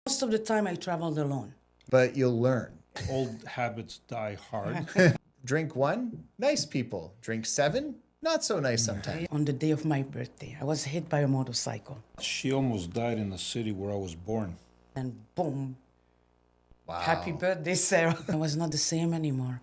Most of the time I traveled alone. But you'll learn. Old habits die hard. Drink 1, nice people. Drink 7, not so nice sometimes. On the day of my birthday, I was hit by a motorcycle. She almost died in the city where I was born. And boom, Wow. happy birthday, Sarah. I was not the same anymore.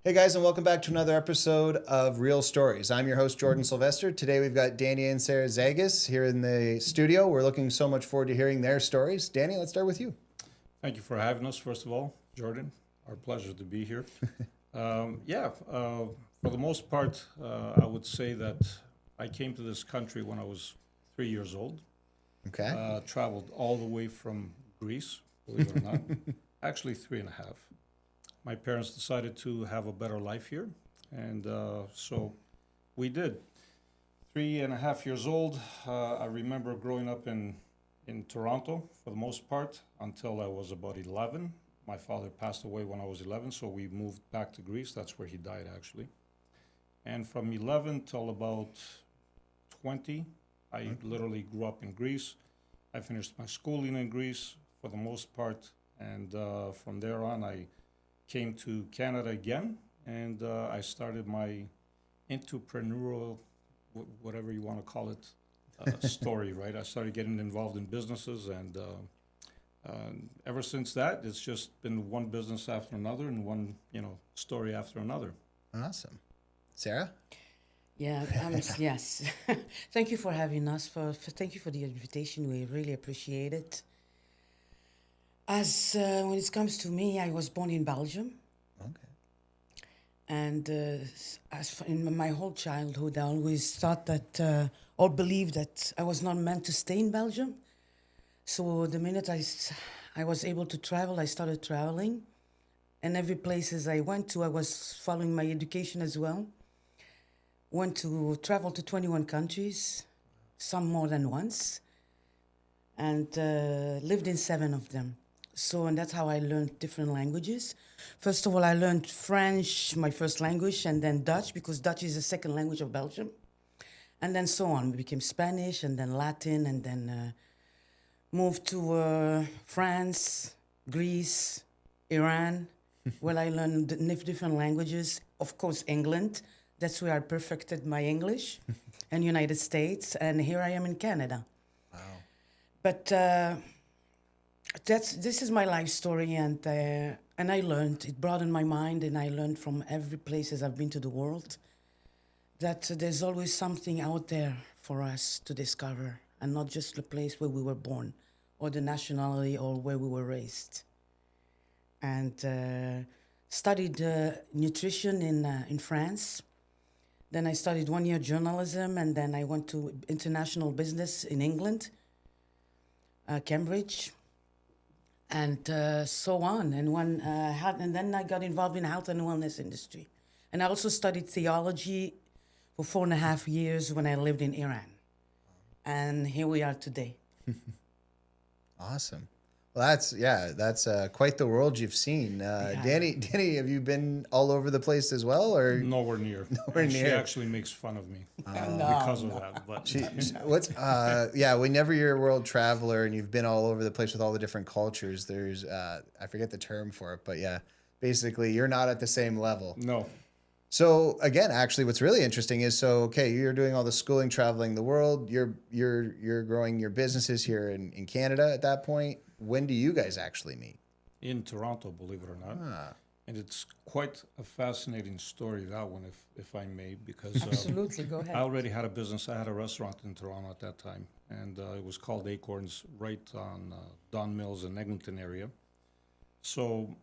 Hey guys, and welcome back to another episode of Real Stories. I'm your host, Jordan Silvester. Today we've got Danny and Sarah Zagas here in the studio. We're looking so much forward to hearing their stories. Danny, let's start with you. Thank you for having us, first of all, Jordan. Our pleasure to be here. For the most part, I would say that I came to this country when I was 3 years old. Okay. Traveled all the way from Greece, believe it or not. Actually, 3.5. My parents decided to have a better life here, and so we did. 3.5 years old, I remember growing up in Toronto for the most part until I was about 11. My father passed away when I was 11, so we moved back to Greece. That's where he died, actually. And from 11 till about 20, I literally grew up in Greece. I finished my schooling in Greece for the most part, and from there on, I came to Canada again, and I started my entrepreneurial, whatever you want to call it, story, right? I started getting involved in businesses, and ever since that, it's just been one business after another and one, story after another. Awesome. Sarah? Yeah, yes. Thank you for having us. Thank you for the invitation. We really appreciate it. As when it comes to me, I was born in Belgium. Okay. And in my whole childhood, I always thought that, or believed that I was not meant to stay in Belgium. So the minute I was able to travel, I started traveling. And every places I went to, I was following my education as well. Travel to 21 countries, some more than once, and lived in 7 of them. So, and that's how I learned different languages. First of all, I learned French, my first language, and then Dutch, because Dutch is the second language of Belgium. And then so on. We became Spanish, and then Latin, and then moved to France, Greece, Iran, where I learned different languages. Of course, England. That's where I perfected my English, and United States, and here I am in Canada. Wow. But this is my life story, and I learned. It broadened my mind, and I learned from every places I've been to the world that there's always something out there for us to discover, and not just the place where we were born, or the nationality, or where we were raised. And studied nutrition in France. Then I studied 1 year journalism, and then I went to international business in England, Cambridge, and so on. And then I got involved in health and wellness industry. And I also studied theology for 4.5 years when I lived in Iran. And here we are today. Awesome. Well, that's quite the world you've seen. Danny, have you been all over the place as well, or Nowhere near. Nowhere And She near. actually makes fun of me because of that. But whenever you're a world traveler and you've been all over the place with all the different cultures, there's I forget the term for it, but yeah, basically you're not at the same level. no. So again, actually, what's really interesting is you're doing all the schooling, traveling the world. You're growing your businesses here in Canada at that point. When do you guys actually meet? In Toronto, believe it or not. Ah, And it's quite a fascinating story, that one, if I may, because Absolutely, go I ahead. already had a business. I had a restaurant in Toronto at that time, and it was called Acorns, right on Don Mills and Eglinton area. So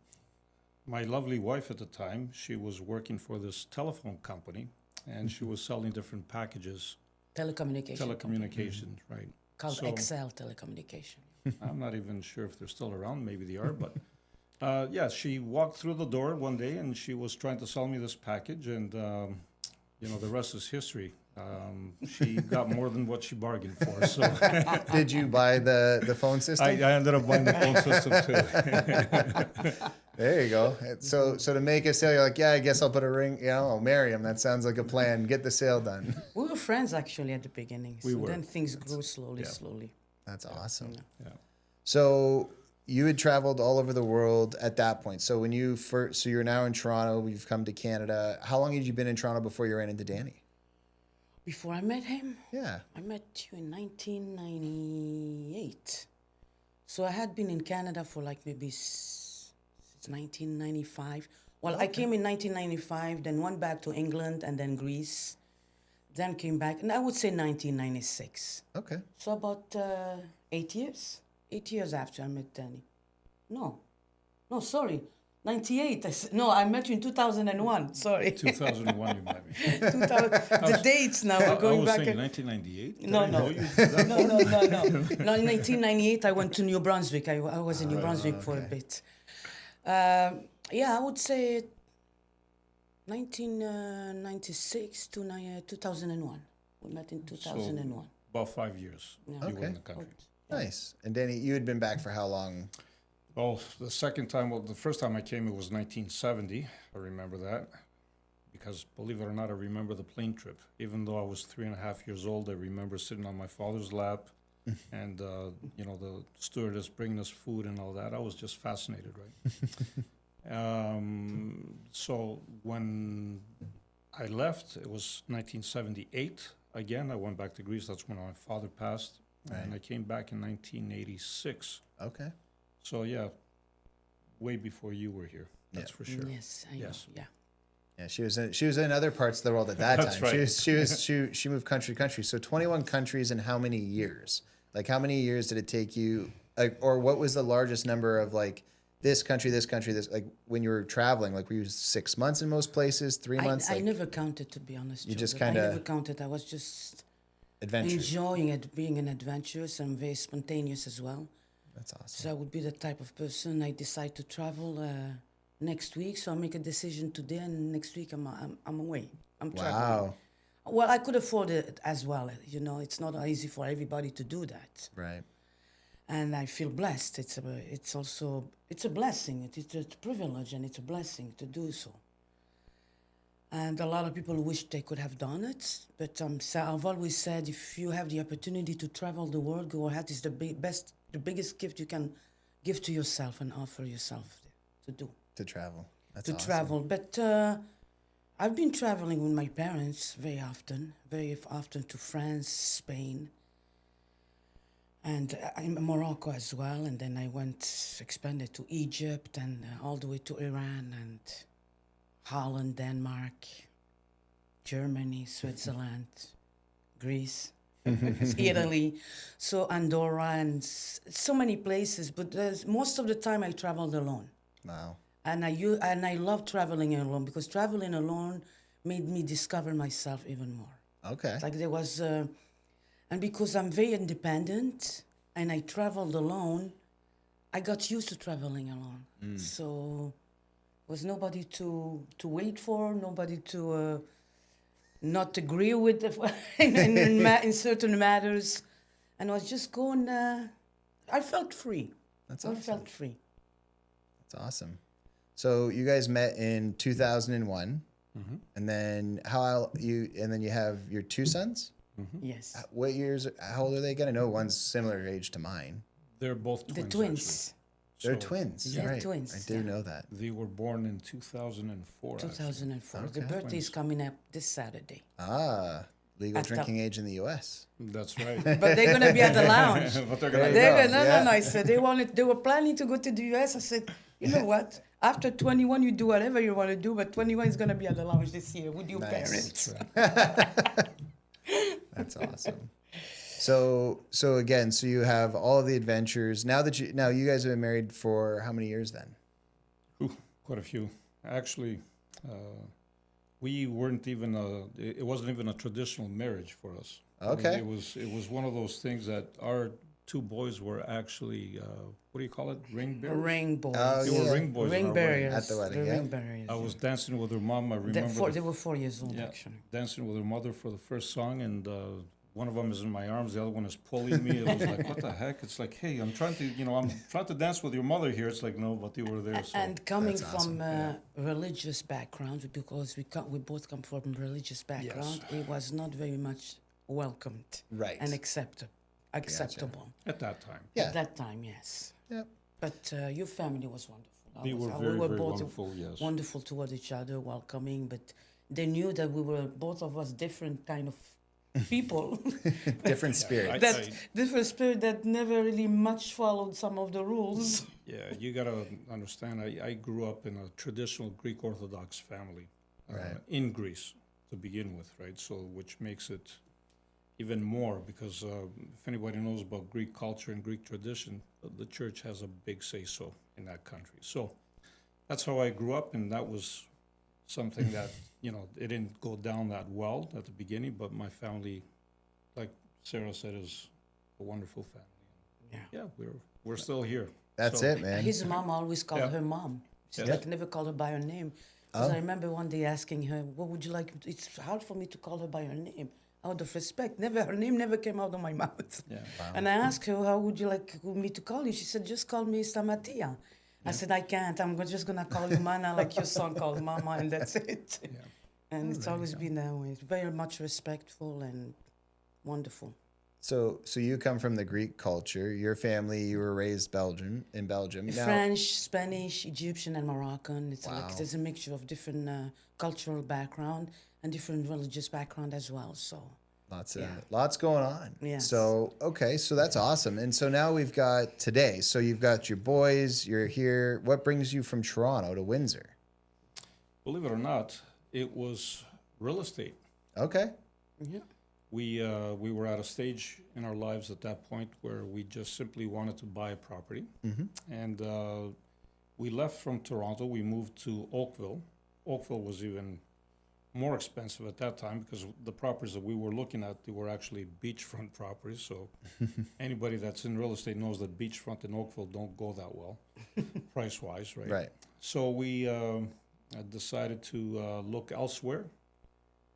my lovely wife at the time, she was working for this telephone company, and she was selling different packages, Telecommunication. right? Called So- Excel Telecommunication. I'm not even sure if they're still around. Maybe they are, but she walked through the door one day and she was trying to sell me this package, and the rest is history. She got more than what she bargained for. So Did you buy the phone system? I ended up buying the phone system too. There you go. So to make a sale, you're like, yeah, I guess I'll put a ring. Yeah, I'll marry him. That sounds like a plan. Get the sale done. We were friends actually at the beginning. We So were. then things grew slowly, yeah. slowly. That's awesome. Yeah. So you had traveled all over the world at that point. So when you first, so you're now in Toronto. You've come to Canada. How long had you been in Toronto before you ran into Danny? Before I met him, Yeah. I met you in 1998. So I had been in Canada for like maybe since 1995. Well, I came in 1995, then went back to England and then Greece, then came back, and I would say 1996. Okay. So about 8 years. 8 years after I met Danny. No, sorry. 98. I met you in 2001. Sorry. 2001, you met me. 2000, the dates now. We're I going was back. saying 1998. No, Did I no. know you that No. No, in 1998, I went to New Brunswick. I was in New Brunswick for a okay. bit. I would say 1996 to 2001. We met in 2001. about 5 years Yeah. you were Okay. in the country. Nice. And Danny, you had been back for how long? Well, the first time I came, it was 1970. I remember that. Because believe it or not, I remember the plane trip. Even though I was 3.5 years old, I remember sitting on my father's lap and, the stewardess bringing us food and all that. I was just fascinated, right? So when I left, it was 1978. Again, I went back to Greece. That's when my father passed. And I came back in 1986. Okay. So, yeah, way before you were here. That's for sure. Yes, I know. Yeah. Yeah, she was in other parts of the world at that That's time. right. She moved country to country. So 21 countries in how many years? Like how many years did it take you? Like, or what was the largest number of like this country, this like when you were traveling? Like were you 6 months in most places, 3 months? I never counted, to be honest. You just Jordan. kinda- I never counted. I was just Adventure. enjoying it, being an adventurous and very spontaneous as well. That's awesome. So I would be the type of person I decide to travel next week. So I make a decision today, and next week I'm away. I'm traveling. Wow. Well, I could afford it as well. It's not easy for everybody to do that, Right. and I feel blessed. It's a blessing. It's a privilege, and it's a blessing to do so. And a lot of people wish they could have done it, but so I've always said, if you have the opportunity to travel the world, go ahead. It's the biggest gift you can give to yourself and offer yourself to do. To travel. That's To awesome. travel. But I've been traveling with my parents very often to France, Spain, and in Morocco as well. And then I expanded to Egypt and all the way to Iran and Holland, Denmark, Germany, Switzerland, Greece, Italy, so Andorra, and so many places. But most of the time I traveled alone. Wow. And I love traveling alone because traveling alone made me discover myself even more. Okay. Like there was, and because I'm very independent and I traveled alone, I got used to traveling alone. So was nobody to wait for, nobody to not agree with in certain matters, and I was just going. I felt free. That's I awesome. felt free. That's awesome. So you guys met in 2001, and then you have your two sons. Yes. What years? How old are they again? I know one's similar age to mine. They're both The twins. twins. They're So twins. They're Right. twins, I do yeah. know that. They were born in 2004. 2004. The Okay. birthday is coming up this Saturday. Legal At the- drinking age in the U.S. That's right. But they're gonna be at the lounge. But they're gonna There you go. No. Yeah. I said they were planning to go to the US. I said, you know what? After 21, you do whatever you want to do, but 21 is gonna be at the lounge this year with your Nice. parents. That's awesome. So again, so you have all of the adventures. Now you guys have been married for how many years then? Quite a few. Actually, we weren't even it wasn't even a traditional marriage for us. I mean, Okay. it was one of those things that our two boys were actually, what do you call it? Ring bearers? Ring boys. Oh, They yeah. were ring boys. Ring at our wedding. barriers. At the wedding, The yeah. ring barriers. I was dancing with her mom. I They, remember they were 4 years old, yeah, actually. dancing with her mother for the first song, and one of them is in my arms, the other one is pulling me. It was like, what the heck? It's like, hey, I'm trying to dance with your mother here. It's like, no, but you were there. So. And coming That's awesome. from religious background, because we both come from religious background, it was not very much welcomed Right. and acceptable. At that time. Yeah. At that time, yes. Yep. But your family was wonderful. They were we very, were very both wonderful, yes. wonderful toward each other, welcoming, but they knew that we were both of us different kind of people. Different spirit. that different spirit that never really much followed some of the rules. Yeah, you got to understand, I grew up in a traditional Greek Orthodox family Right. in Greece to begin with, right? So, which makes it even more because if anybody knows about Greek culture and Greek tradition, the church has a big say-so in that country. So that's how I grew up, and that was something that, it didn't go down that well at the beginning, but my family, like Sarah said, is a wonderful family. Yeah. Yeah, we're still here. That's So- it, man. His mom always called Yeah. her mom. She Yeah. like never called her by her name. 'Cause Oh. I remember one day asking her, "What would you like?" It's hard for me to call her by her name, out of respect. Her name never came out of my mouth. Yeah. And I asked her, "How would you like me to call you?" She said, "Just call me Stamatia." I said, "I can't. I'm just gonna call you Mana, like your son called Mama, and that's it." Yeah. And it's always been that way. Very much respectful and wonderful. So you come from the Greek culture. Your family, you were raised in Belgium. Now, French, Spanish, Egyptian, and Moroccan. It's Wow. like there's a mixture of different cultural background and different religious background as well. So lots going on. Yes. So, okay, so that's awesome. And so now we've got today. So you've got your boys, you're here. What brings you from Toronto to Windsor? Believe it or not, it was real estate. Okay. yeah, We were at a stage in our lives at that point where we just simply wanted to buy a property, and we left from Toronto. We moved to Oakville. Oakville was even more expensive at that time because the properties that we were looking at, they were actually beachfront properties. So anybody that's in real estate knows that beachfront in Oakville don't go that well, price-wise, right? Right. So we decided to look elsewhere.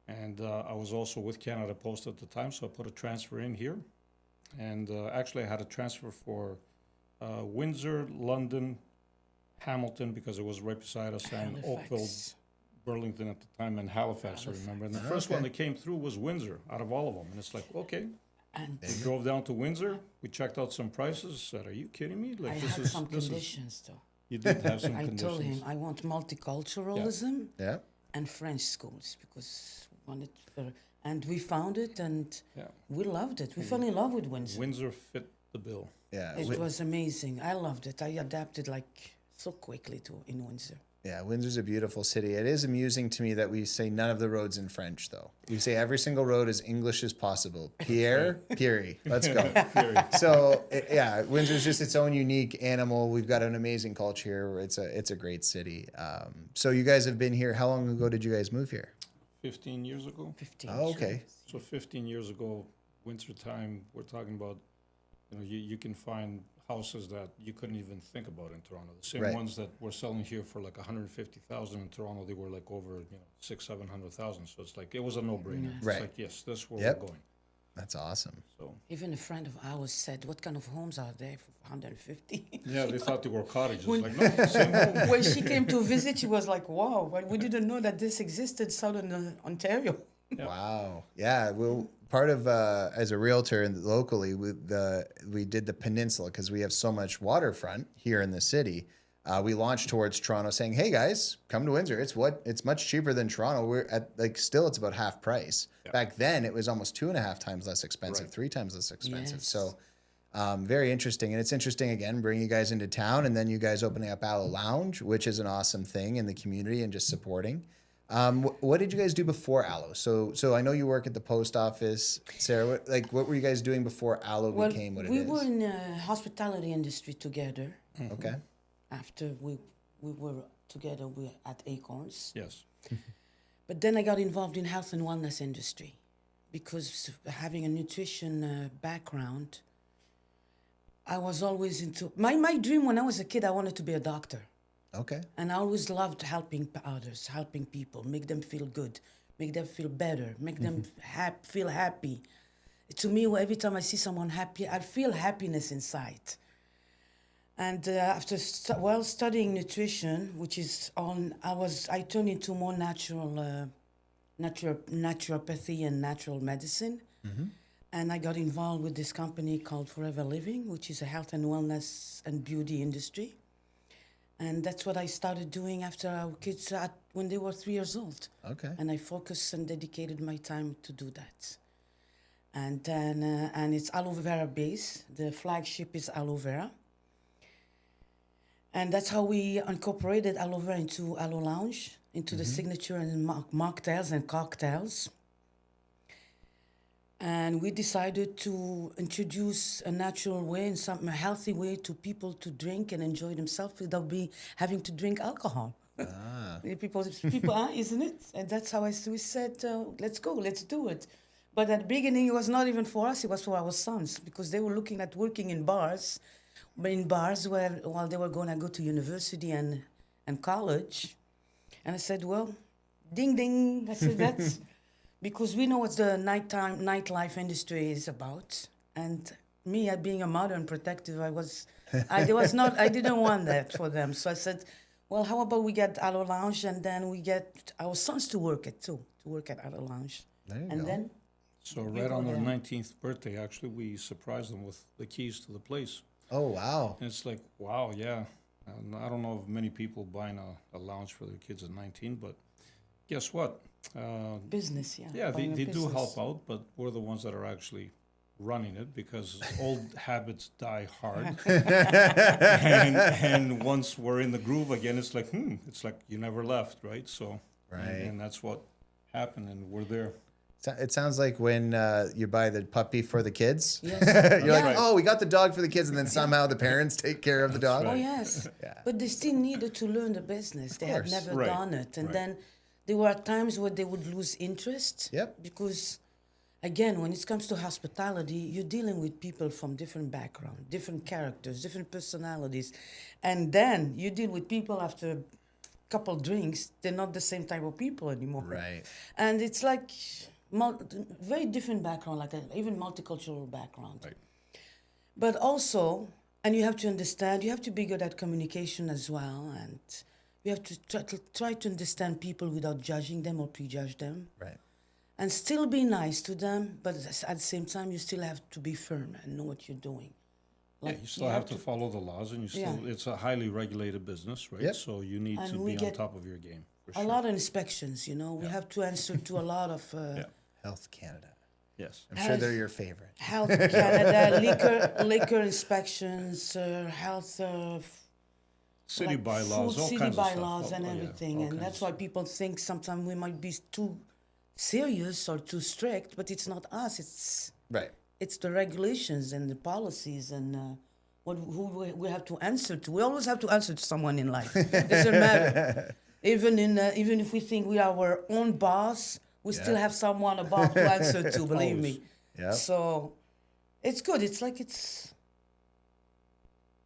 And I was also with Canada Post at the time, so I put a transfer in here. And actually, I had a transfer for Windsor, London, Hamilton, because it was right beside us, and Oakville, Halifax. Burlington at the time, and Halifax, I remember. And the first one that came through was Windsor, out of all of them. And it's like, okay. And We drove down to Windsor. We checked out some prices. Said, "Are you kidding me? I Like had some conditions though. You did have some I conditions." told him I want multiculturalism Yeah. and French schools because we wanted and we found it and Yeah. we loved it. We fell in love with Windsor. Windsor fit the bill. Yeah. It was amazing. I loved it. I adapted like so quickly in Windsor. Yeah, Windsor's a beautiful city. It is amusing to me that we say none of the roads in French, though. We say every single road as English as possible. Pierre, Pierre. Let's go. So, Windsor's just its own unique animal. We've got an amazing culture here. It's a great city. So you guys have been here. How long ago did you guys move here? 15 years ago. 15. Oh, okay. So 15 years ago, winter time, we're talking about, you can find houses that you couldn't even think about in Toronto. The same Right. ones that we're selling here for like 150,000 in Toronto, they were like over, 600,000-700,000. So it's like, it was a no-brainer. It's Right. like, yes, that's where Yep. we're going. That's awesome. So Even a friend of ours said, "What kind of homes are there for 150?" yeah, they thought they were cottages. When- Like, no, same home. When she came to visit, she was like, "Wow, but we didn't know that this existed southern Ontario." Yeah. Wow. Yeah. Well, part of as a realtor locally, we did the peninsula because we have so much waterfront here in the city. We launched towards Toronto, saying, "Hey guys, come to Windsor. It's much cheaper than Toronto. We're at still it's about half price. Yeah. Back then, it was almost 2.5 times less expensive, Right. 3 times less expensive. Yes. So." Very interesting. And it's interesting, again, bringing you guys into town and then you guys opening up Alo Lounge, which is an awesome thing in the community and just supporting. What did you guys do before Alo? So I know you work at the post office. Sarah, what were you guys doing before Alo became what it is? we were in the hospitality industry together. Okay. After we were together at Acorns. Yes. But then I got involved in health and wellness industry because having a nutrition background, I was always into my dream when I was a kid. I wanted to be a doctor, Okay. and I always loved helping others, helping people, make them feel good, make them feel better, make them feel happy. To me, every time I see someone happy, I feel happiness inside. And after studying nutrition, which is on, I turned into more naturopathy and natural medicine. And I got involved with this company called Forever Living, which is a health and wellness and beauty industry. And that's what I started doing after our kids, when they were 3 years old. Okay. And I focused and dedicated my time to do that. And then, and it's aloe vera based. The flagship is aloe vera. And that's how we incorporated aloe vera into Alo Lounge, into the signature and mocktails and cocktails. And we decided to introduce a natural way and a healthy way to people to drink and enjoy themselves without having to drink alcohol. People, isn't it? And that's how we said, let's go, let's do it. But at the beginning, it was not even for us, it was for our sons, because they were looking at working in bars while they were going to go to university and college. And I said, well, ding, ding. I said, that's... Because we know what the nightlife industry is about, and me, being a mother and protective, I didn't want that for them. So I said, well, how about we get Alo Lounge, and then we get our sons to work at Alo Lounge. There you and go. then, So right on their 19th birthday, actually, we surprised them with the keys to the place. Oh, wow. And it's like, wow, yeah. And I don't know of many people buying a lounge for their kids at 19, but guess what? business, yeah. Yeah, they do business. help out, but we're the ones that are actually running it because old habits die hard. and once we're in the groove again, it's like you never left, right? So, Right. and that's what happened, and we're there. It sounds like when you buy the puppy for the kids. Yes. You're like, Right. oh, we got the dog for the kids, and then somehow the parents take care of the dog. Oh, yes. Yeah. But they still needed to learn the business. They had course. never Right. done it. And Right. then there were times where they would lose interest. Yep. Because, again, when it comes to hospitality, you're dealing with people from different backgrounds, different characters, different personalities. And then you deal with people after a couple drinks, they're not the same type of people anymore. Right. And it's like very different background, like even multicultural background. Right. But also, and you have to understand, you have to be good at communication as well, and you have to try to understand people without judging them or prejudge them, Right. and still be nice to them, but at the same time, you still have to be firm and know what you're doing. Yeah, you still have to follow the laws, and it's a highly regulated business, right? Yep. So you need And to we be on get top of your game. For A sure. lot of inspections, we have to answer to a lot of Health Canada. Yes. I'm sure they're your favorite. Health Canada, liquor inspections, health City like bylaws, food, all city kinds of stuff. bylaws and Oh, yeah, everything, all and kinds that's of why stuff. people think sometimes we might be too serious or too strict, but it's not us. Right. It's the regulations and the policies and who we have to answer to. We always have to answer to someone in life. Doesn't matter. Even if we think we are our own boss, we still have someone above to answer to. Believe Always. me. Yeah. So it's good. It's like it's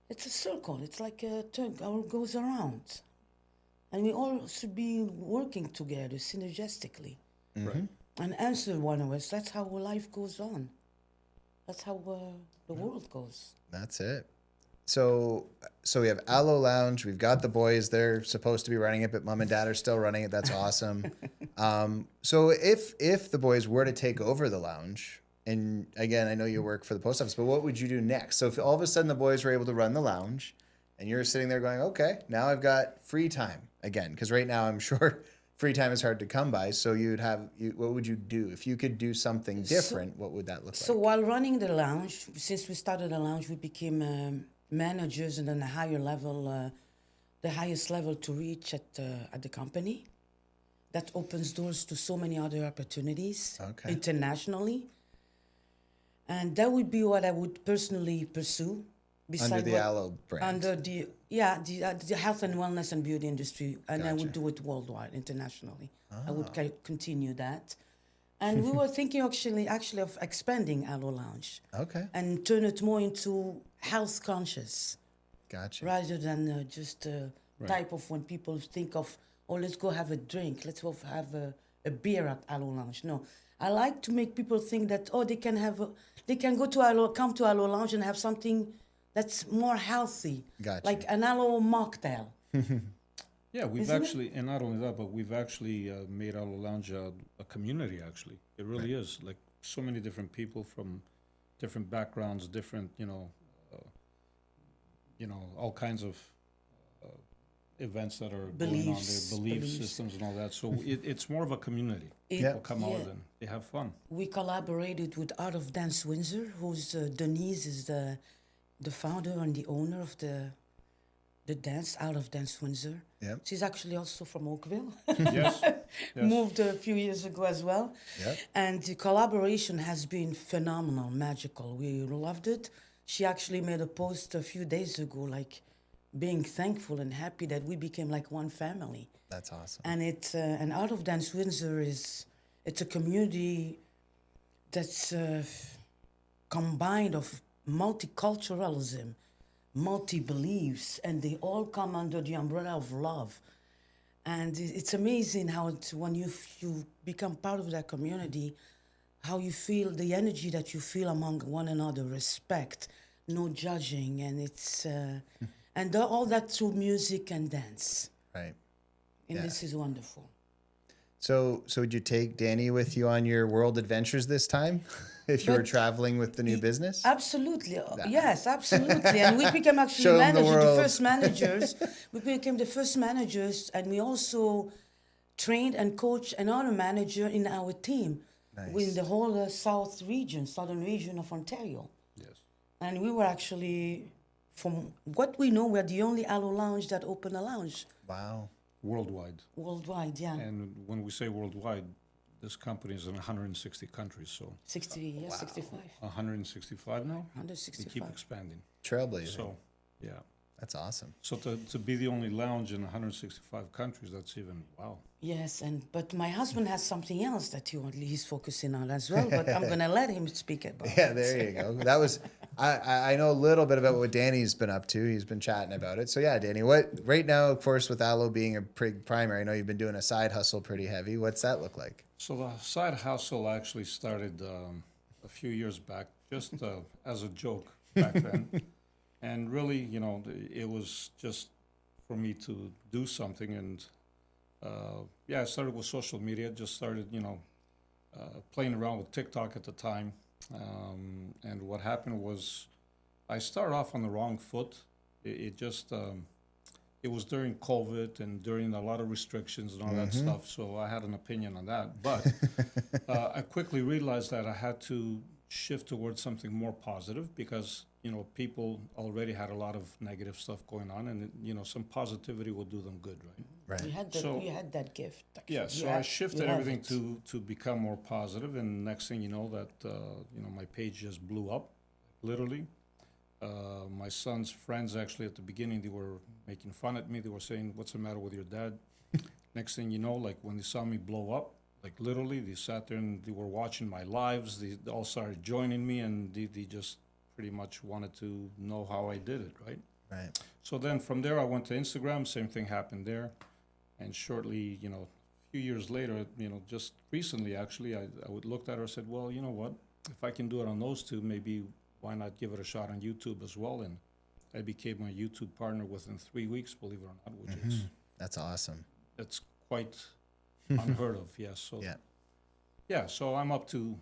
a circle. It's like a turn goes around, and we all should be working together synergistically Right. and answer one of us. That's how life goes on. That's how the world goes. That's it. So we have Alo Lounge. We've got the boys. They're supposed to be running it, but mom and dad are still running it. That's awesome. So if the boys were to take over the lounge, and again, I know you work for the post office, but what would you do next? So if all of a sudden the boys were able to run the lounge, and you're sitting there going, okay, now I've got free time again, because right now I'm sure free time is hard to come by. So what would you do if you could do something different? What would that look So like? while running the lounge, since we started the lounge, we became managers and then a higher level, the highest level to reach at the company. That opens doors to so many other opportunities internationally. And that would be what I would personally pursue. Under the Alo brand. Under the health and wellness and beauty industry, and I would do it worldwide, internationally. I would continue that, and we were thinking actually of expanding Alo Lounge Okay. and turn it more into health conscious Gotcha. rather than just type of when people think of, oh, let's go have a drink, let's go have a beer at Alo Lounge. No, I like to make people think that, oh, they can go to come to Alo Lounge and have something that's more healthy, Gotcha. like an Alo mocktail. Yeah, we've Isn't it? actually, and not only that, but we've actually made Alo Lounge a community, actually. It really is. Like, so many different people from different backgrounds, different, all kinds of events that are going on there, belief systems and all that. So it's more of a community. People come out and they have fun. We collaborated with Art of Dance Windsor, who's Denise is the founder and the owner of the dance, Art of Dance Windsor. Yep. She's actually also from Oakville. Yes. Moved a few years ago as well. Yep. And the collaboration has been phenomenal, magical. We loved it. She actually made a post a few days ago, like being thankful and happy that we became like one family. That's awesome. And and Art of Dance Windsor it's a community that's combined of multiculturalism, multi-beliefs, and they all come under the umbrella of love. And it's amazing how when you become part of that community, how you feel, the energy that you feel among one another, respect, no judging, and it's and all that through music and dance. Right. And Yeah. this is wonderful. So would you take Danny with you on your world adventures this time, if you were But traveling with the new business? Absolutely. Yes, absolutely. And we became actually Show 'em the the world. first managers. We became the first managers, and we also trained and coached another manager in our team in the whole southern region of Ontario. Yes. And we were actually, from what we know, we're the only Alo Lounge that opened a lounge Wow. Worldwide. worldwide, yeah. And when we say worldwide, this company is in 160 countries, so 65. 165 now? We 165. keep expanding. Trailblazing. So, yeah. That's awesome. So to be the only lounge in 165 countries, that's even, wow. Yes, but my husband has something else that he's focusing on as well, but I'm going to let him speak about Yeah, it. there you go. That was I know a little bit about what Danny's been up to. He's been chatting about it. So yeah, Danny, what right now, of course, with Alo being a primary, I know you've been doing a side hustle pretty heavy. What's that look like? So the side hustle actually started a few years back, just as a joke back then. And really, it was just for me to do something. And I started with social media, just started, playing around with TikTok at the time. And what happened was I started off on the wrong foot. It was during COVID and during a lot of restrictions and all that stuff. So I had an opinion on that. But I quickly realized that I had to shift towards something more positive because, people already had a lot of negative stuff going on and, some positivity will do them good, right? Right. You had that gift. Actually. Yeah, so I shifted everything to become more positive, and next thing you know, that my page just blew up, literally. My son's friends actually at the beginning, they were making fun at me. They were saying, "What's the matter with your dad?" Next thing you know, like when they saw me blow up, like literally, they sat there and they were watching my lives. They all started joining me, and they just pretty much wanted to know how I did it, right? Right. So then from there, I went to Instagram. Same thing happened there. And shortly, a few years later, just recently, actually, I looked at her and said, well, you know what? If I can do it on those two, maybe why not give it a shot on YouTube as well? And I became a YouTube partner within 3 weeks, believe it or not, which is That's awesome. that's quite unheard of. Yes. So so I'm up to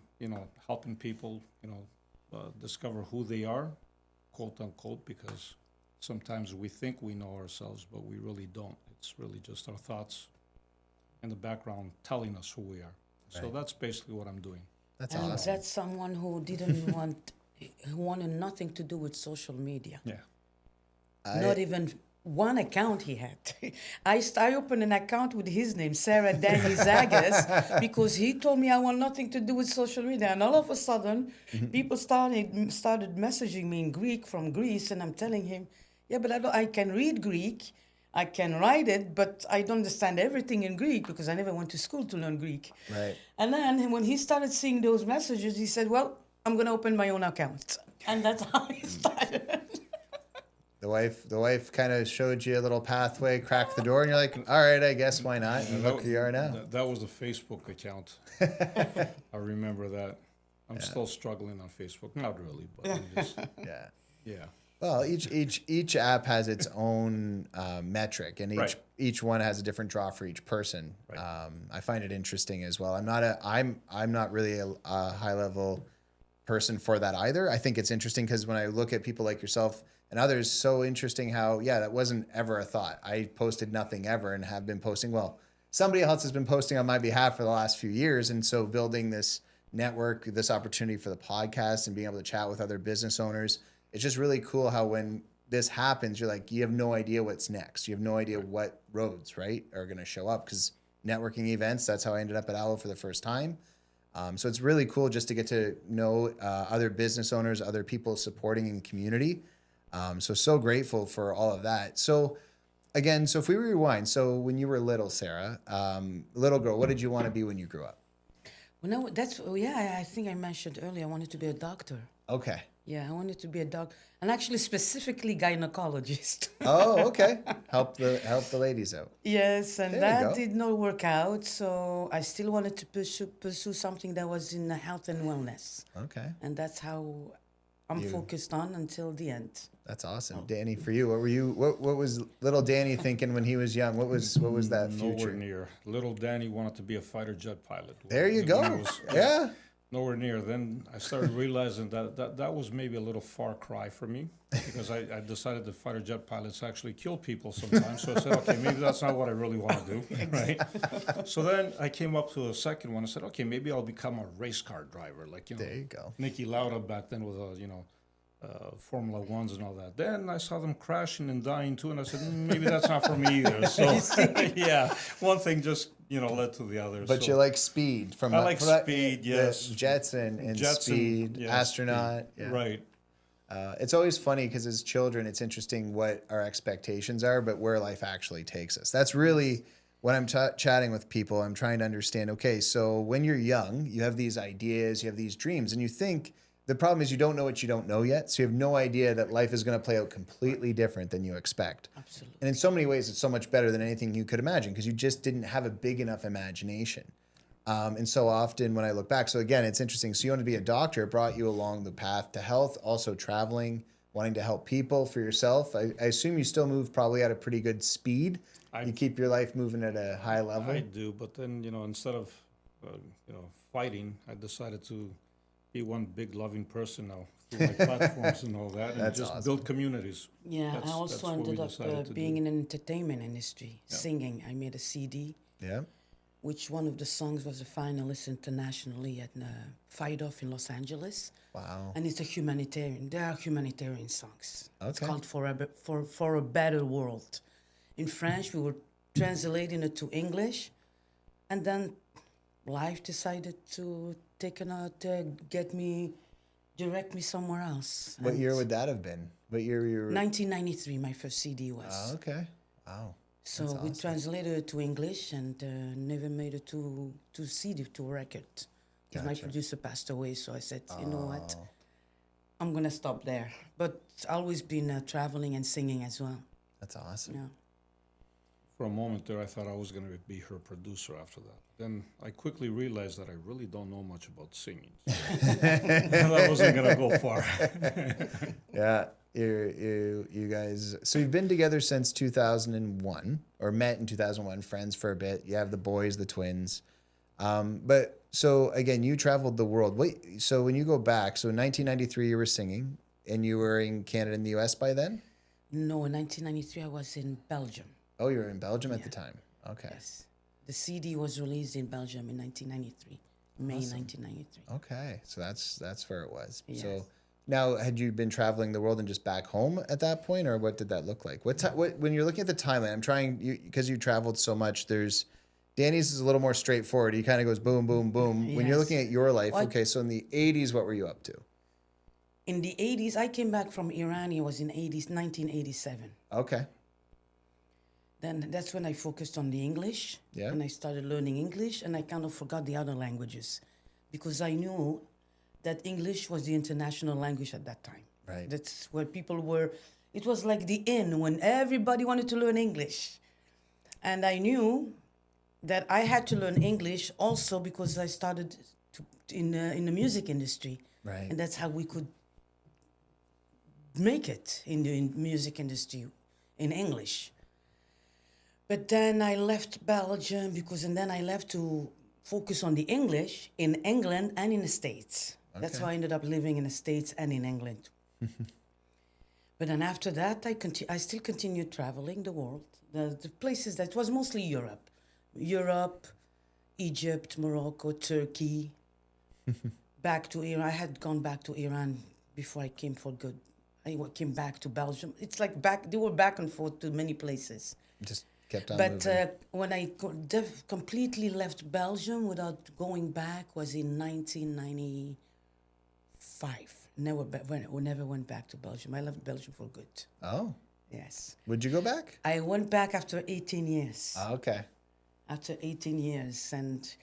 helping people discover who they are, quote unquote, because sometimes we think we know ourselves, but we really don't. It's really just our thoughts in the background telling us who we are. So Right. that's basically what I'm doing. That's And awesome. that's someone who who wanted nothing to do with social media. Yeah. Not even one account he had. I opened an account with his name, Sarah Danny Zagas, because he told me I want nothing to do with social media. And all of a sudden, people started messaging me in Greek from Greece, and I'm telling him, yeah, but I can read Greek, I can write it, but I don't understand everything in Greek because I never went to school to learn Greek. Right. And then when he started seeing those messages, he said, well, I'm going to open my own account. And that's how he started. The wife kind of showed you a little pathway, cracked the door, and you're like, all right, I guess why not? And look who you are now. That was a Facebook account. I remember that. I'm still struggling on Facebook. Not really, but I'm just, Yeah. yeah. Well, each app has its own metric, and Right. each one has a different draw for each person. Right. I find it interesting as well. I'm not really a high level person for that either. I think it's interesting because when I look at people like yourself and others, so interesting how that wasn't ever a thought. I posted nothing ever and have been posting. Well, somebody else has been posting on my behalf for the last few years, and so building this network, this opportunity for the podcast, and being able to chat with other business owners. It's just really cool how when this happens, you're like, you have no idea what's next. You have no idea what roads, right, are going to show up because networking events, that's how I ended up at Alo for the first time. So it's really cool just to get to know other business owners, other people supporting in the community. So grateful for all of that. So again, so if we rewind, so when you were little, Sarah, little girl, what did you want to be when you grew up? Well, no, I think I mentioned earlier, I wanted to be a doctor. Okay. Yeah, I wanted to be a doctor, and actually specifically gynecologist. Oh, okay. Help the ladies out. Yes, and There you that go. did not work out, so I still wanted to pursue something that was in health and wellness, Okay. and that's how I'm focused on until the end. That's awesome. Danny, for you, what was little Danny thinking when he was young? What was that Nowhere future? near. Little Danny wanted to be a fighter jet pilot. There you When go. he was- Yeah. Nowhere near. Then I started realizing that was maybe a little far cry for me because I decided that fighter jet pilots actually kill people sometimes. So I said, okay, maybe that's not what I really want to do, right? So then I came up to a second one. I said, okay, maybe I'll become a race car driver, like There you go. Nicky Lauda back then with Formula Ones and all that. Then I saw them crashing and dying too, and I said, maybe that's not for me either. So yeah, one thing just led to the other. But so. you like speed from I like from that- speed, the yes. jets and Jets and- speed, yes, astronaut. speed. Yeah. Right. It's always funny because as children, it's interesting what our expectations are, but where life actually takes us. That's really when I'm chatting with people, I'm trying to understand, okay, so when you're young, you have these ideas, you have these dreams, and you think the problem is you don't know what you don't know yet. So you have no idea that life is going to play out completely different than you expect. Absolutely. And in so many ways, it's so much better than anything you could imagine because you just didn't have a big enough imagination. And so often when I look back, so again, it's interesting. So you want to be a doctor, it brought you along the path to health, also traveling, wanting to help people for yourself. I assume you still move probably at a pretty good speed. You keep your life moving at a high level. I do, but then instead of fighting, I decided to be one big loving person now through my platforms and all that, and That's just awesome. build communities. Yeah, That's I also what we ended decided up to being do. in an entertainment industry, singing. I made a CD, Yeah. which one of the songs was a finalist internationally at Fight Off in Los Angeles. Wow. And it's a humanitarian. They are humanitarian songs. It's Okay. called for a Better World. In French, we were translating it to English, and then life decided to direct me somewhere else. What And year would that have been? What year you were? 1993, my first CD was. Oh, okay. Wow. So That's we awesome. translated it to English and never made it to CD, to a record. Because my Gotcha. producer passed away, so I said, you know what, Oh, I'm going to stop there. But it's always been traveling and singing as well. that's awesome. Yeah. For a moment there, I thought I was going to be her producer after that. Then I quickly realized that I really don't know much about singing. So that wasn't going to go far. Yeah. You guys, so you've been together since 2001 or met in 2001, friends for a bit. You have the boys, the twins. But so again, you traveled the world. Wait, so when you go back, so in 1993 you were singing and you were in Canada and the US by then? No, in 1993, I was in Belgium. Oh, you were in Belgium at the time. Okay. Yes. The CD was released in Belgium in 1993, May 1993. Okay. So that's where it was. Yes. So now, had you been traveling the world and just back home at that point, or what did that look like? What when you're looking at the timeline? I'm trying because you traveled so much. Danny's is a little more straightforward. He kind of goes boom, boom, boom. When you're Yes. looking at your life, Well, okay. So in the 80s, what were you up to? In the 80s, I came back from Iran. It was in 1987. Okay. Then that's when I focused on the English. Yeah. And I started learning English, and I kind of forgot the other languages because I knew that English was the international language at that time. Right. That's where people were It was like the in when everybody wanted to learn English. And I knew that I had to learn English also because I started in the music industry. Right. And that's how we could make it in the music industry in English. But then I left Belgium and then I left to focus on the English in England and in the States. That's Okay. how I ended up living in the States and in England. But then after that, I still continued traveling the world, the places that was mostly Europe, Egypt, Morocco, Turkey, back to Iran. I had gone back to Iran before I came for good. Came back to Belgium. It's like they were back and forth to many places. Just kept on But moving. when I completely left Belgium without going back was in 1995. We never went back to Belgium. I left Belgium for good. Oh, Yes. would you go back? I went back after 18 years. Oh, okay. After 18 years and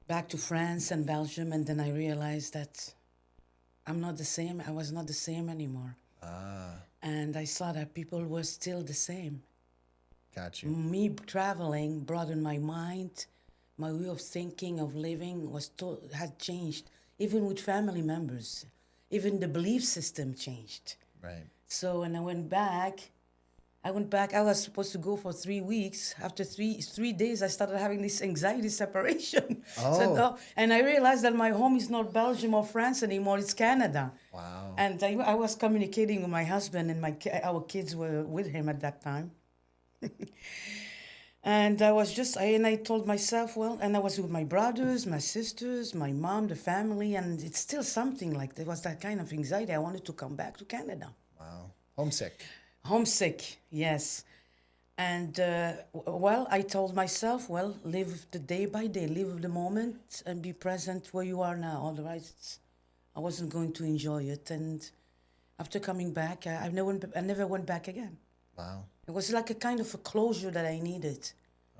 back to France and Belgium, and then I realized that I'm not the same. I was not the same anymore. Ah, And I saw that people were still the same. got you. Me traveling broadened my mind. My way of thinking, of living had changed. Even with family members. Even the belief system changed. Right. So when I went back, I was supposed to go for 3 weeks. After three days, I started having this anxiety separation. Oh. No. And I realized that my home is not Belgium or France anymore, it's Canada. Wow. And I was communicating with my husband, and our kids were with him at that time. And I told myself, well, and I was with my brothers, my sisters, my mom, the family, and it's still something like there was that kind of anxiety. I wanted to come back to Canada. Wow. Homesick. Homesick, yes. And, I told myself, well, live the day by day, live the moment and be present where you are now. Otherwise, I wasn't going to enjoy it. And after coming back, I never went back again. Wow. It was like a kind of a closure that I needed.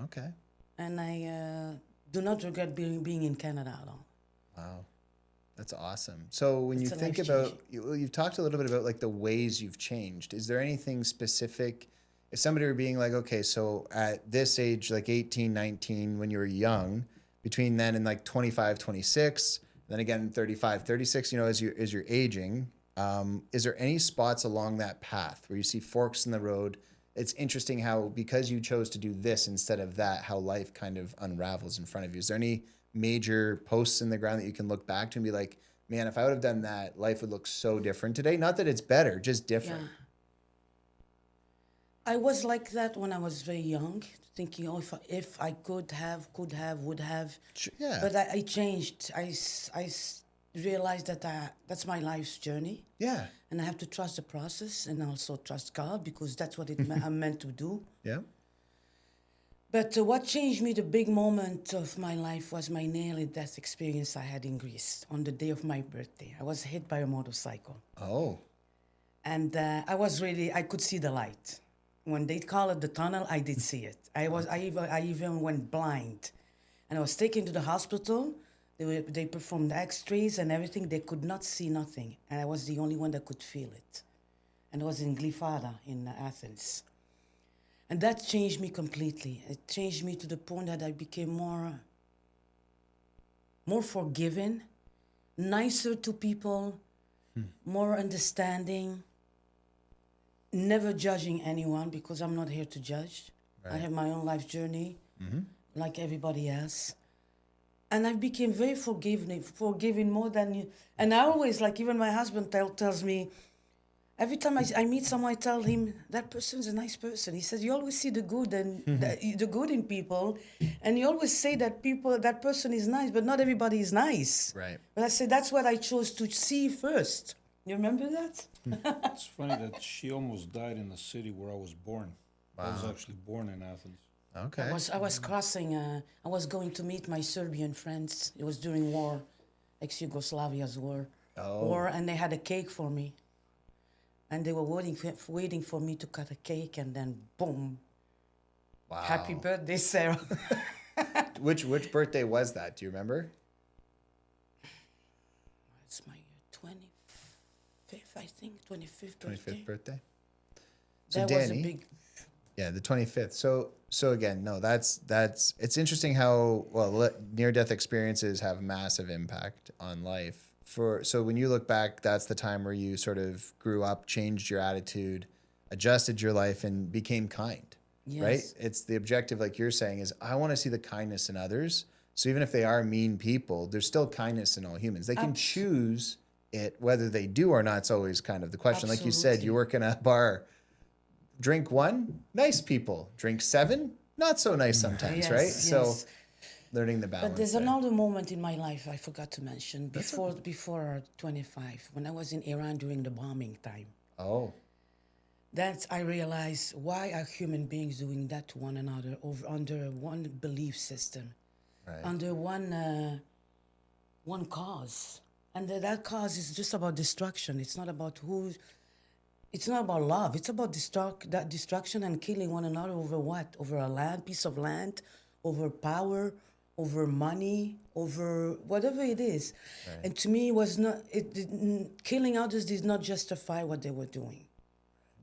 Okay. And I do not regret being in Canada at all. Wow. That's awesome. So when It's you a think life about, you've talked a little bit about like the ways you've changed. Is there anything specific? If somebody were being like, okay, so at this age, like 18, 19, when you were young, between then and like 25, 26, then again 35, 36, as you're aging, is there any spots along that path where you see forks in the road? It's interesting how, because you chose to do this instead of that, how life kind of unravels in front of you. Is there any major posts in the ground that you can look back to and be like, man, if I would have done that, life would look so different today? Not that it's better, just different. Yeah. I was like that when I was very young, thinking, if I could have, would have. Yeah. But I changed. I realized that that's my life's journey. Yeah. And I have to trust the process and also trust God because that's what I'm meant to do. Yeah. But what changed me, the big moment of my life, was my nearly death experience I had in Greece on the day of my birthday. I was hit by a motorcycle. Oh. And I could see the light. When they call it the tunnel, I did see it. I even went blind. And I was taken to the hospital. They performed x-rays and everything. They could not see nothing. And I was the only one that could feel it. And it was in Glyfada in Athens. And that changed me completely. It changed me to the point that I became more forgiving, nicer to people, more understanding, never judging anyone because I'm not here to judge. Right. I have my own life journey, like everybody else. And I became very forgiving more than you. And I always, like even my husband tells me, every time I meet someone, I tell him, that person's a nice person. He says, you always see the good and the good in people. And you always say that person is nice, but not everybody is nice. Right. But I said, that's what I chose to see first. You remember that? It's funny that she almost died in the city where I was born. I was actually born in Athens. Okay. I was crossing, I was going to meet my Serbian friends. It was during war, ex-Yugoslavia's war. Oh. And they had a cake for me. And they were waiting for me to cut a cake, and then boom. Wow. Happy birthday, Sarah. Which birthday was that? Do you remember? It's my 25th, I think, 25th birthday. 25th birthday? So that Danny, was a big. yeah, the 25th. So again, no, that's it's interesting how near death experiences have massive impact on life. So when you look back, that's the time where you sort of grew up, changed your attitude, adjusted your life, and became kind. Right? Yes. It's the objective, like you're saying, is I want to see the kindness in others. So even if they are mean people, there's still kindness in all humans. They can choose it, whether they do or not. It's always kind of the question. Like you said, you Absolutely. work in a bar. Drink one, nice people. Drink seven, not so nice sometimes, right? Yes, So yes. learning the But balance there's there. another moment in my life I forgot to mention before 25, when I was in Iran during the bombing time. Oh, That I realized, why are human beings doing that to one another under one belief system, right. under one cause, and that cause is just about destruction. It's not about who. It's not about love. It's about that destruction and killing one another over what? Over a piece of land, over power, over money, over whatever it is. Right. And to me, it was not. Killing others did not justify what they were doing.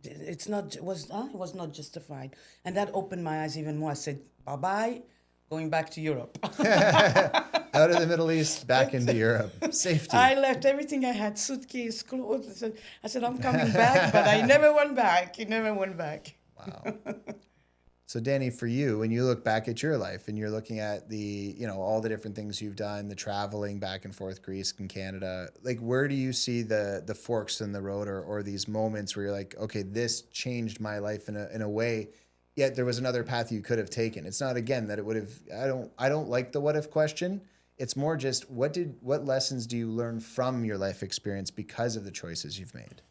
It was not justified, and that opened my eyes even more. I said, bye bye, going back to Europe. Out of the Middle East, back into Europe. Safety. I left everything I had, suitcase, clothes. I said, I'm coming back, but I never went back. He never went back. Wow. So Danny, for you, when you look back at your life and you're looking at all the different things you've done, the traveling back and forth, Greece and Canada, like where do you see the forks in the road or these moments where you're like, okay, this changed my life in a way, yet there was another path you could have taken. It's not, again, that it would have, I don't like the what if question. It's more just what lessons do you learn from your life experience because of the choices you've made?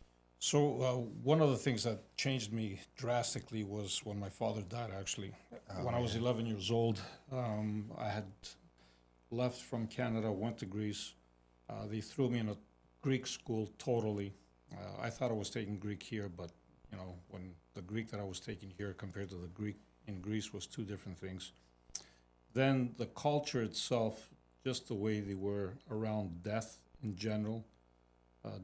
So one of the things that changed me drastically was when my father died, actually. When I was 11 years old, I had left from Canada, went to Greece. They threw me in a Greek school totally. I thought I was taking Greek here, but when the Greek that I was taking here compared to the Greek in Greece was two different things. Then the culture itself, just the way they were around death in general,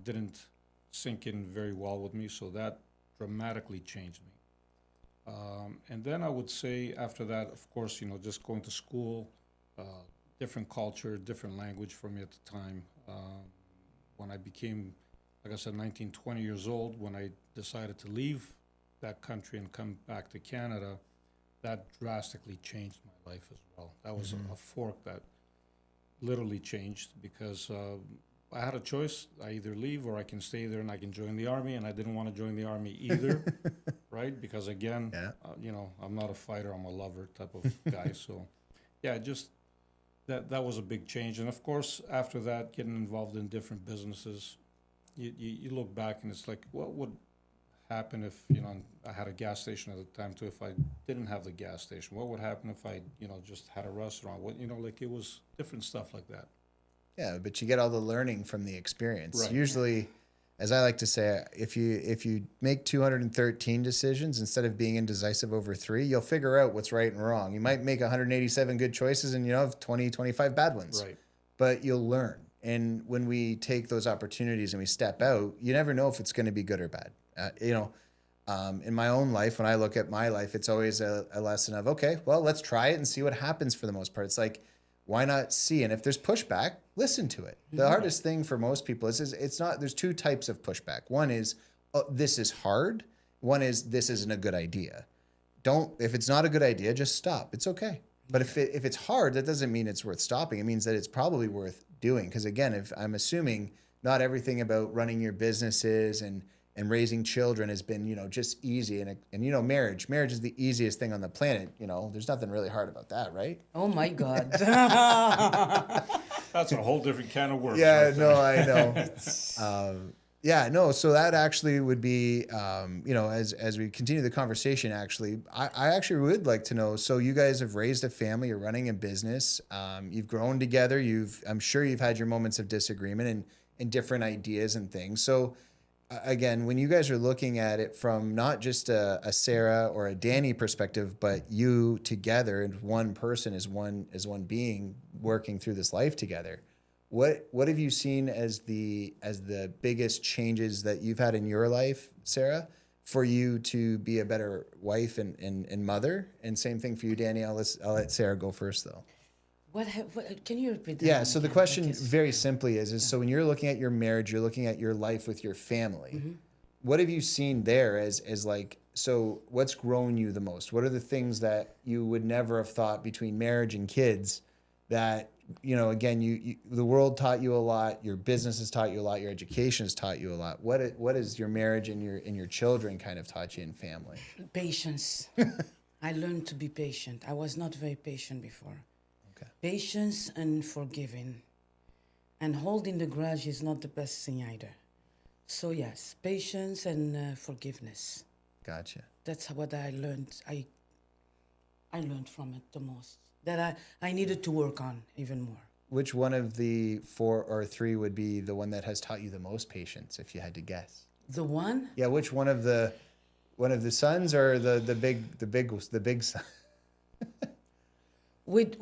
didn't sink in very well with me, so that dramatically changed me. And then I would say after that, of course, just going to school, different culture, different language for me at the time. When I became, like I said, 19, 20 years old, when I decided to leave that country and come back to Canada, that drastically changed my life as well. That was a fork that literally changed because I had a choice. I either leave or I can stay there and I can join the army, and I didn't want to join the army either, right? Because again, I'm not a fighter, I'm a lover type of guy. So yeah, just that was a big change. And of course, after that, getting involved in different businesses, you look back and it's like, what would happen if, I had a gas station at the time too, if I didn't have the gas station? What would happen if I, just had a restaurant? Like it was different stuff like that. Yeah, but you get all the learning from the experience. Right. Usually, as I like to say, if you make 213 decisions instead of being indecisive over 3, you'll figure out what's right and wrong. You might make 187 good choices and have 20, 25 bad ones. Right. But you'll learn. And when we take those opportunities and we step out, you never know if it's going to be good or bad. In my own life, when I look at my life, it's always a lesson of, okay, well, let's try it and see what happens for the most part. It's like, why not see? And if there's pushback, listen to it. The hardest thing for most people is it's not, there's 2 types of pushback. One is, oh, this is hard. One is, this isn't a good idea. If it's not a good idea, just stop. It's okay. But if it's hard, that doesn't mean it's worth stopping. It means that it's probably worth doing. Because again, if I'm assuming not everything about running your businesses and raising children has been, just easy. And marriage is the easiest thing on the planet. There's nothing really hard about that, right? Oh my God. That's a whole different can of worms. Yeah, right no, there. I know. So that actually would be, as we continue the conversation, actually, I actually would like to know. So you guys have raised a family, you're running a business, you've grown together. I'm sure you've had your moments of disagreement and different ideas and things. So again, when you guys are looking at it from not just a Sarah or a Danny perspective, but you together and one person as one being working through this life together, what have you seen as the biggest changes that you've had in your life, Sarah, for you to be a better wife and mother? And same thing for you, Danny. I'll let Sarah go first, though. What can you repeat that? Yeah, one so the again? question Because- very simply is so when you're looking at your marriage, you're looking at your life with your family. What have you seen there as like, so what's grown you the most? What are the things that you would never have thought between marriage and kids that, you know, again, you the world taught you a lot, your business has taught you a lot, your education has taught you a lot. What is your marriage and your children kind of taught you in family? Patience. I learned to be patient. I was not very patient before. Okay. Patience and forgiving. And holding the grudge is not the best thing either. So yes, patience and forgiveness. Gotcha. That's what I learned. I learned from it the most. That I needed to work on even more. Which one of the 4 or 3 would be the one that has taught you the most patience, if you had to guess? The one? Yeah, which one of the sons or the big son? With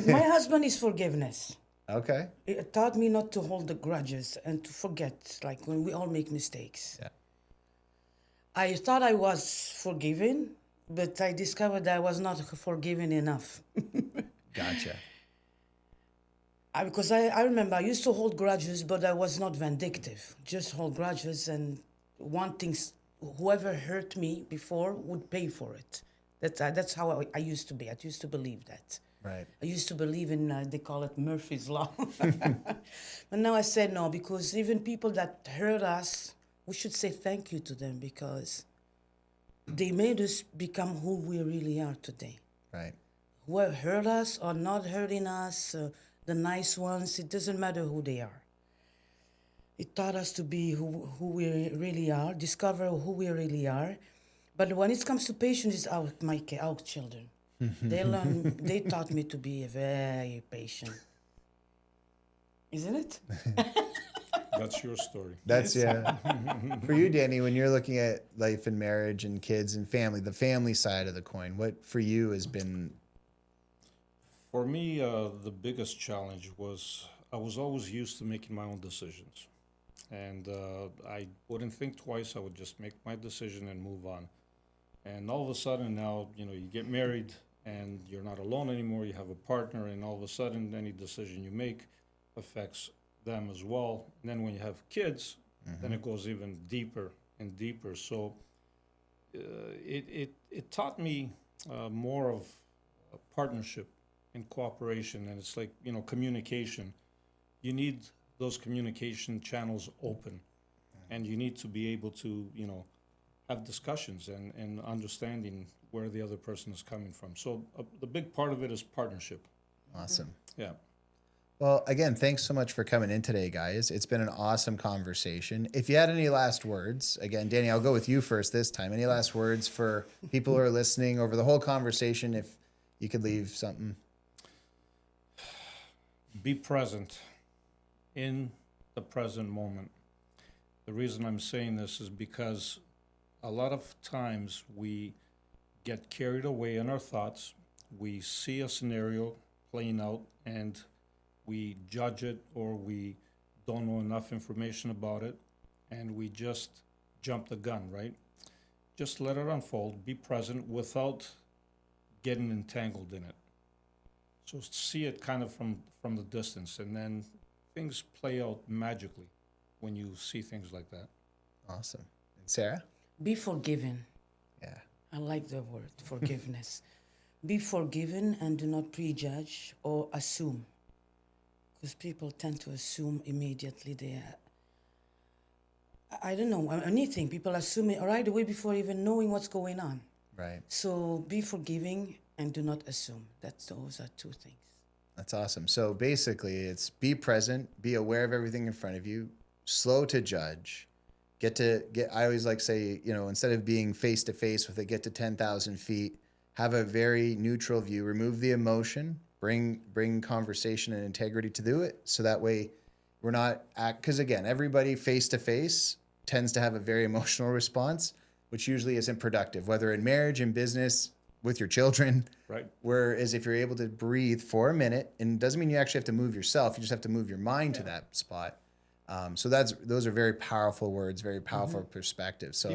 my husband is forgiveness. Okay. It taught me not to hold the grudges and to forget, like when we all make mistakes. Yeah. I thought I was forgiving, but I discovered that I was not forgiving enough. Gotcha. Because I remember I used to hold grudges, but I was not vindictive. Just hold grudges and wanting whoever hurt me before would pay for it. That's how I used to be. I used to believe that. Right. I used to believe in, they call it Murphy's Law. But now I said no, because even people that hurt us, we should say thank you to them because they made us become who we really are today. Right. Who hurt us or not hurting us, the nice ones, it doesn't matter who they are. It taught us to be who we really are, discover who we really are. But when it comes to patience, it's our children. They taught me to be very patient. Isn't it? That's your story. That's yeah. For you, Danny, when you're looking at life and marriage and kids and family, the family side of the coin, what for you has been? For me, the biggest challenge was I was always used to making my own decisions. And I wouldn't think twice. I would just make my decision and move on. And all of a sudden now, you know, you get married and you're not alone anymore. You have a partner, and all of a sudden, any decision you make affects them as well. And then when you have kids, then it goes even deeper and deeper. So it taught me more of a partnership and cooperation, and it's like, you know, communication. You need those communication channels open, and you need to be able to, you know, have discussions and understanding where the other person is coming from. So the big part of it is partnership. Awesome. Yeah. Well, again, thanks so much for coming in today, guys. It's been an awesome conversation. If you had any last words, again, Danny, I'll go with you first this time. Any last words for people who are listening over the whole conversation, if you could leave something? Be present in the present moment. The reason I'm saying this is because a lot of times we get carried away in our thoughts. We see a scenario playing out and we judge it, or we don't know enough information about it, and we just jump the gun, right? Just let it unfold. Be present without getting entangled in it. So see it kind of from the distance, and then things play out magically when you see things like that. Awesome. And Sarah? Be forgiven. Yeah. I like the word, forgiveness. Be forgiven and do not prejudge or assume. Because people tend to assume immediately. I don't know, anything. People assume it right away before even knowing what's going on. Right. So be forgiving and do not assume. Those are two things. That's awesome. So basically, it's be present, be aware of everything in front of you, slow to judge, I always like say, you know, instead of being face to face with it, get to 10,000 feet, have a very neutral view, remove the emotion, bring conversation and integrity to do it. So that way we're not because again, everybody face to face tends to have a very emotional response, which usually isn't productive, whether in marriage, in business, with your children. Right. Whereas if you're able to breathe for a minute, and it doesn't mean you actually have to move yourself, you just have to move your mind to that spot. So those are very powerful words, very powerful perspectives. So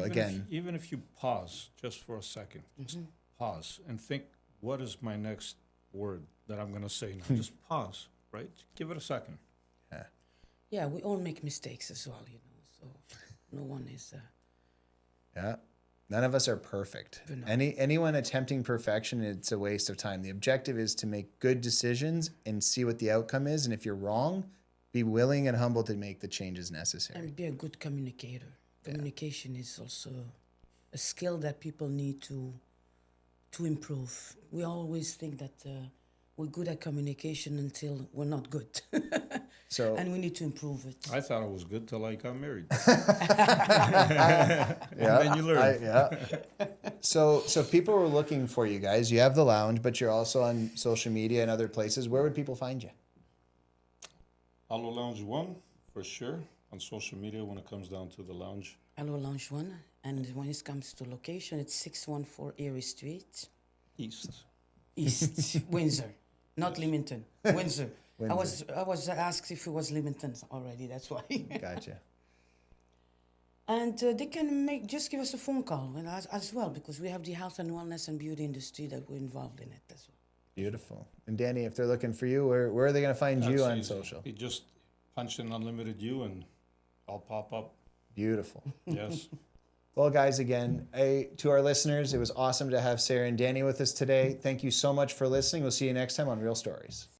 Even if you pause just for a second, just pause and think, what is my next word that I'm going to say now? Just pause, right? Give it a second. Yeah, we all make mistakes as well, so no one is... Yeah. None of us are perfect. No. Anyone attempting perfection, it's a waste of time. The objective is to make good decisions and see what the outcome is. And if you're wrong, be willing and humble to make the changes necessary. And be a good communicator. Communication is also a skill that people need to improve. We always think that we're good at communication until we're not good. And we need to improve it. I thought it was good till I got married. Yeah, then you learn. So people were looking for you guys. You have the lounge, but you're also on social media and other places. Where would people find you? Alo Lounge 1, for sure, on social media when it comes down to the lounge. Alo Lounge 1, and when it comes to location, it's 614 Erie Street. East, Windsor, not Leamington. Windsor. I was asked if it was Leamington already, that's why. Gotcha. And they can just give us a phone call as well, because we have the health and wellness and beauty industry that we're involved in it as well. Beautiful. And Danny, if they're looking for you, where are they going to find you on social? You just punch in Unlimited You and I'll pop up. Beautiful. Yes. Well, guys, again, to our listeners, it was awesome to have Sarah and Danny with us today. Thank you so much for listening. We'll see you next time on Real Stories.